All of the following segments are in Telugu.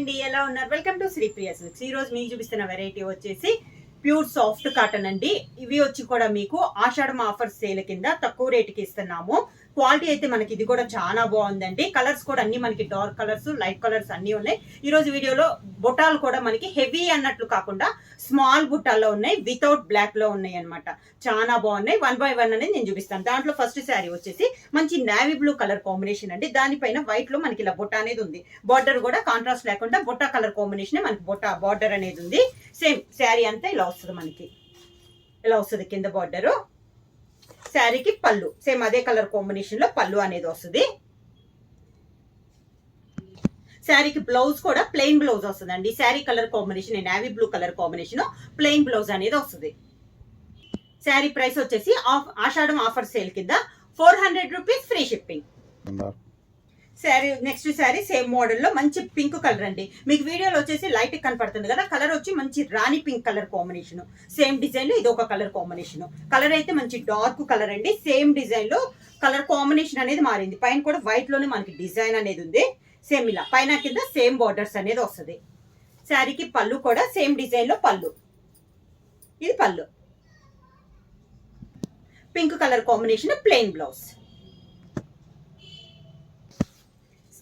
అండి, ఎలా ఉన్నారు? Welcome to Sripriya silks. ఈ రోజు మీకు చూపిస్తున్న వెరైటీ వచ్చేసి ప్యూర్ సాఫ్ట్ కాటన్ అండి. ఇవి వచ్చి కూడా మీకు ఆషాఢం ఆఫర్ సేల్ కింద తక్కువ రేటుకి ఇస్తున్నాము. క్వాలిటీ అయితే మనకి ఇది కూడా చాలా బాగుందండి. కలర్స్ కూడా అన్ని మనకి డార్క్ కలర్స్, లైట్ కలర్స్ అన్ని ఉన్నాయి. ఈ రోజు వీడియోలో బుట్టాలు కూడా మనకి హెవీ అన్నట్లు కాకుండా స్మాల్ బుట్టాల్లో ఉన్నాయి, వితౌట్ బ్లాక్ లో ఉన్నాయి అనమాట. చాలా బాగున్నాయి. 1 by 1 అనేది నేను చూపిస్తాను. దాంట్లో ఫస్ట్ శారీ వచ్చేసి మంచి నేవీ బ్లూ కలర్ కాంబినేషన్ అండి. దానిపైన వైట్ లో మనకి ఇలా బుట్ట అనేది ఉంది. బార్డర్ కూడా కాంట్రాస్ట్ లేకుండా బుట్ట కలర్ కాంబినేషన్ మనకి బుట్ట బార్డర్ అనేది ఉంది. సేమ్ శారీ అంతా ఇలా వస్తుంది, మనకి ఇలా వస్తుంది కింద బార్డరు. శారీకి పళ్ళు సేమ్ అదే కలర్ కాంబినేషన్ లో పళ్ళు అనేది వస్తుంది. శారీకి బ్లౌజ్ కూడా ప్లెయిన్ బ్లౌజ్ వస్తుందండి. Sari colour combination navy blue colour combination plain blouse అనేది వస్తుంది. శారీ ప్రైస్ వచ్చేసి ఆషాఢం ఆఫర్ సేల్ కింద 400 rupees free shipping. Sari next sari same model లో మంచి పింక్ కలర్ అండి. మీకు వీడియోలో వచ్చేసి లైట్ కనపడుతుంది కదా, కలర్ వచ్చి మంచి రాణి pink colour combination. Same design లో ఇది ఒక కలర్ కాంబినేషన్. కలర్ అయితే మంచి డార్క్ కలర్ అండి. సేమ్ డిజైన్ లో కలర్ కాంబినేషన్ అనేది మారింది. పైన కూడా వైట్ లోనే మనకి డిజైన్ అనేది ఉంది. సేమ్ ఇలా పైన కింద సేమ్ బార్డర్స్ అనేది వస్తుంది. శారీకి పళ్ళు కూడా సేమ్ డిజైన్ లో పళ్ళు, ఇది పళ్ళు. Pink colour combination plain blouse.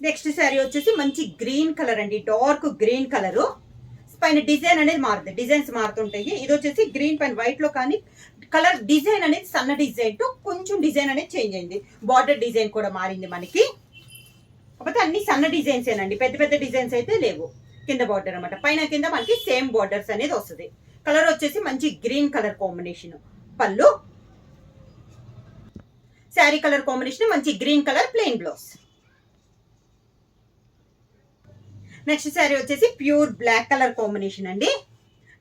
Next sari వచ్చేసి మంచి గ్రీన్ కలర్ అండి, డార్క్ గ్రీన్ కలర్. పైన డిజైన్ అనేది మారుతుంది, డిజైన్స్ మారుతుంటాయి. ఇది వచ్చేసి గ్రీన్ పైన వైట్ లో కానీ కలర్ డిజైన్ అనేది సన్న డిజైన్ తో కొంచెం డిజైన్ అనేది చేంజ్ అయింది. బార్డర్ డిజైన్ కూడా మారింది మనకి. కాకపోతే అన్ని సన్న డిజైన్స్ ఏనండి, పెద్ద పెద్ద డిజైన్స్ అయితే లేవు. కింద బార్డర్ అనమాట, పైన కింద మనకి సేమ్ బార్డర్స్ అనేది వస్తుంది. కలర్ వచ్చేసి మంచి green colour combination pallu. Sari colour combination మంచి green colour plain blouse. Next sari వచ్చేసి ప్యూర్ బ్లాక్ కలర్ కాంబినేషన్ అండి.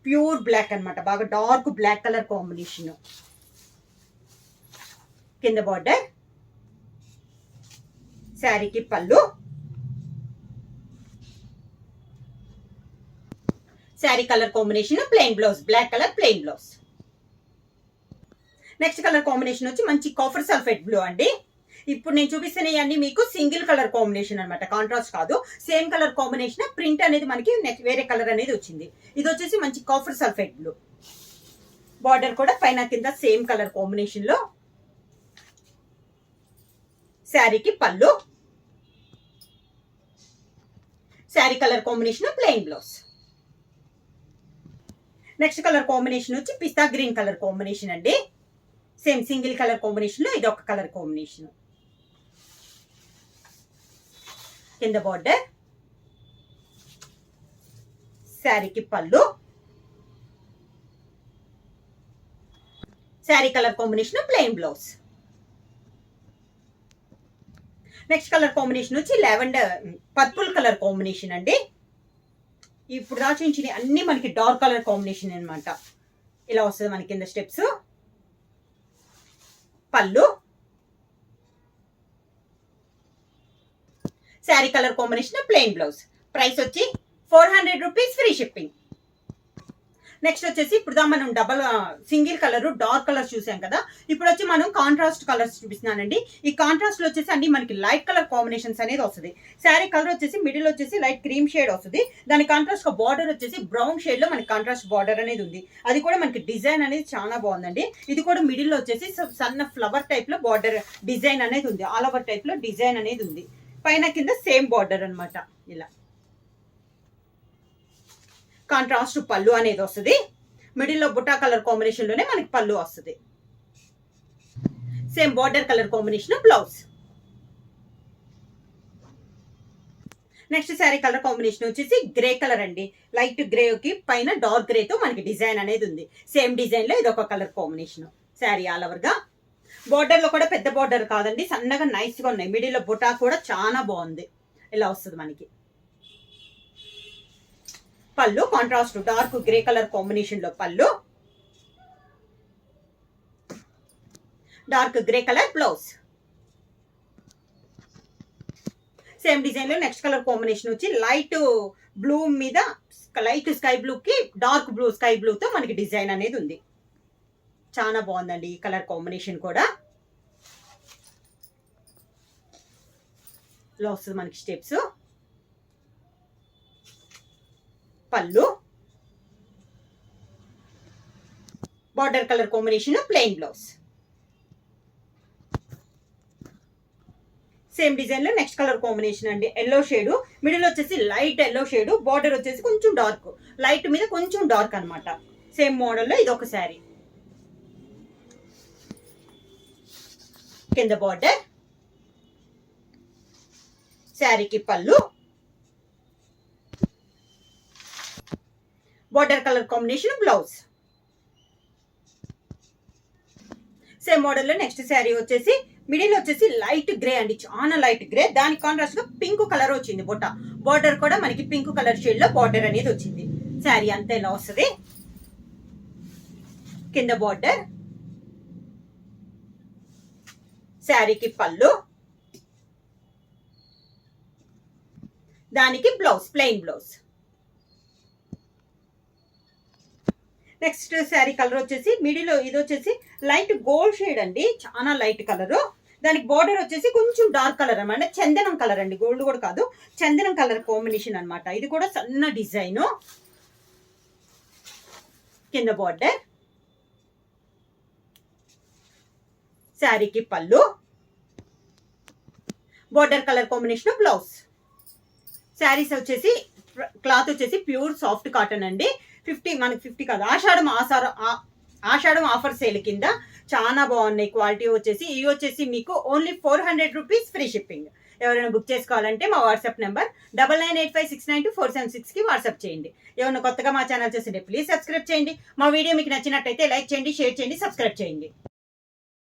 ప్యూర్ బ్లాక్ అనమాట, బాగా డార్క్ బ్లాక్ కలర్ కాంబినేషన్. కింద బార్డర్, శారీకి pallu. Sari colour combination plain blouse, black colour plain blouse. Next colour combination వచ్చి మంచి కాఫర్ సల్ఫేట్ బ్లూ అండి. ఇప్పుడు నేను చూపిస్తున్నవన్నీ మీకు సింగిల్ కలర్ కాంబినేషన్ అనమాట, కాంట్రాస్ట్ కాదు. సేమ్ కలర్ కాంబినేషన్ ప్రింట్ అనేది మనకి వేరే కలర్ అనేది వచ్చింది. ఇది వచ్చేసి మంచి కాఫర్ సల్ఫేట్ బ్లూ. బార్డర్ కూడా పైన కింద సేమ్ కలర్ కాంబినేషన్ లో. శారీకి pallu, sari colour combination plain blouse. Next colour combination వచ్చి పిస్తా గ్రీన్ కలర్ కాంబినేషన్ అండి. సేమ్ సింగిల్ కలర్ కాంబినేషన్ లో ఇది ఒక కలర్ కాంబినేషన్. కింద బార్డర్, శారీకి pallu, sari colour combination plain blouse. Next colour combination వచ్చి లావెండర్ పర్పుల్ కలర్ కాంబినేషన్ అండి. ఇప్పుడు దాచించిన అన్ని మనకి డార్క్ కలర్ కాంబినేషన్ అనమాట. ఇలా వస్తుంది మనకి కింద స్టెప్స్. పళ్ళు, sari colour combination plain blouse. Price వచ్చి 400 రూపీస్ ఫ్రీ షిప్పింగ్. నెక్స్ట్ వచ్చేసి ఇప్పుడు మనం double single colour dark colours చూసాం కదా, ఇప్పుడు వచ్చి మనం కాంట్రాస్ట్ కలర్స్ చూపిస్తున్నానండి. ఈ కాంట్రాస్ట్ లో వచ్చేసి అన్ని మనకి లైట్ కలర్ కాంబినేషన్స్ అనేది వస్తుంది. శారీ కలర్ వచ్చేసి మిడిల్ వచ్చేసి లైట్ క్రీమ్ షేడ్ వస్తుంది. దాని కాంట్రాస్ట్ బార్డర్ వచ్చేసి బ్రౌన్ షేడ్ లో మనకి కాంట్రాస్ట్ బార్డర్ అనేది ఉంది. అది కూడా మనకి డిజైన్ అనేది చాలా బాగుందండి. ఇది కూడా మిడిల్ లో వచ్చేసి సన్న ఫ్లవర్ టైప్ లో బార్డర్ డిజైన్ అనేది ఉంది. ఆల్ ఓవర్ టైప్ లో డిజైన్ అనేది ఉంది. పైన కింద సేమ్ బార్డర్ అనమాట. ఇలా కాంట్రాస్ట్ పళ్ళు అనేది వస్తుంది. మిడిల్ లో బుట్టా కలర్ కాంబినేషన్ లోనే మనకి పళ్ళు వస్తుంది. Same border colour combination blouse. Next sari colour combination వచ్చేసి గ్రే కలర్ అండి. లైట్ గ్రే కి పైన డార్క్ గ్రే తో మనకి డిజైన్ అనేది ఉంది. సేమ్ డిజైన్ లో ఇది ఒక colour combination. Sari all over గా బార్డర్ లో కూడా పెద్ద బార్డర్ కాదండి, సన్నగా నైస్ గా ఉన్నాయి. మిడిల్ లో బుటా కూడా చాలా బాగుంది. ఇలా వస్తుంది మనకి. పళ్ళు contrast dark grey colour combination లో పళ్ళు, dark grey colour blouse. Same design లో నెక్స్ట్ కలర్ కాంబినేషన్ వచ్చి లైట్ బ్లూ మీద లైట్ స్కై బ్లూ కి డార్క్ బ్లూ స్కై బ్లూ తో మనకి డిజైన్ అనేది ఉంది. చాలా బాగుందండి ఈ కలర్ కాంబినేషన్ కూడా. ఇలా వస్తుంది మనకి స్టెప్స్. పళ్ళు, border colour combination, plain blouse. Same design లో నెక్స్ట్ కలర్ కాంబినేషన్ అండి, ఎల్లో షేడ్, మిడిల్ వచ్చేసి లైట్ ఎల్లో షేడ్, బార్డర్ వచ్చేసి కొంచెం డార్క్, లైట్ మీద కొంచెం డార్క్ అన్నమాట. సేమ్ మోడల్లో ఇది ఒక శారీ. కింద బార్డర్, శారీకి పళ్ళు, border colour combination, blouse. Same model లో నెక్స్ట్ శారీ వచ్చేసి మిడిల్ వచ్చేసి లైట్ గ్రే అండి, చాలా లైట్ గ్రే, దానికి కాంట్రాస్ట్ గా పింక్ కలర్ వచ్చింది బొట్ట. బార్డర్ కూడా మనకి పింక్ కలర్ షేడ్ లో బార్డర్ అనేది వచ్చింది. శారీ అంతా ఇలా వస్తుంది. కింద బార్డర్, శారీకి పళ్ళు, దానికి blouse, plain blouse. Next sari colour వచ్చేసి మిడిల్ ఇది వచ్చేసి లైట్ గోల్డ్ షేడ్ అండి, చాలా లైట్ కలర్. దానికి బార్డర్ వచ్చేసి కొంచెం డార్క్ కలర్ అన్నమాట, చందనం కలర్ అండి, గోల్డ్ కూడా కాదు, చందనం కలర్ కాంబినేషన్ అన్నమాట. ఇది కూడా సన్న డిజైన్. కింద బార్డర్, శారీకి పళ్ళు, border colour combination, blouse. Saris వచ్చేసి క్లాత్ వచ్చేసి ప్యూర్ సాఫ్ట్ కాటన్ అండి. 50 మనకి 50 కాదు, ఆషాఢం ఆఫర్ సేల్ కింద చాలా బాగున్నాయి. క్వాలిటీ వచ్చేసి ఇవి వచ్చేసి మీకు ఓన్లీ 400 రూపీస్ ఫ్రీ షిప్పింగ్. ఎవరైనా బుక్ చేసుకోవాలంటే మా వాట్సాప్ నెంబర్ 9985692476 కి వాట్సాప్ చేయండి. ఎవరైనా కొత్తగా మా ఛానల్ చూస్తుంటే ప్లీజ్ సబ్స్క్రైబ్ చేయండి. మా వీడియో మీకు నచ్చినట్టయితే లైక్ చేయండి, షేర్ చేయండి, సబ్స్క్రైబ్ చేయండి.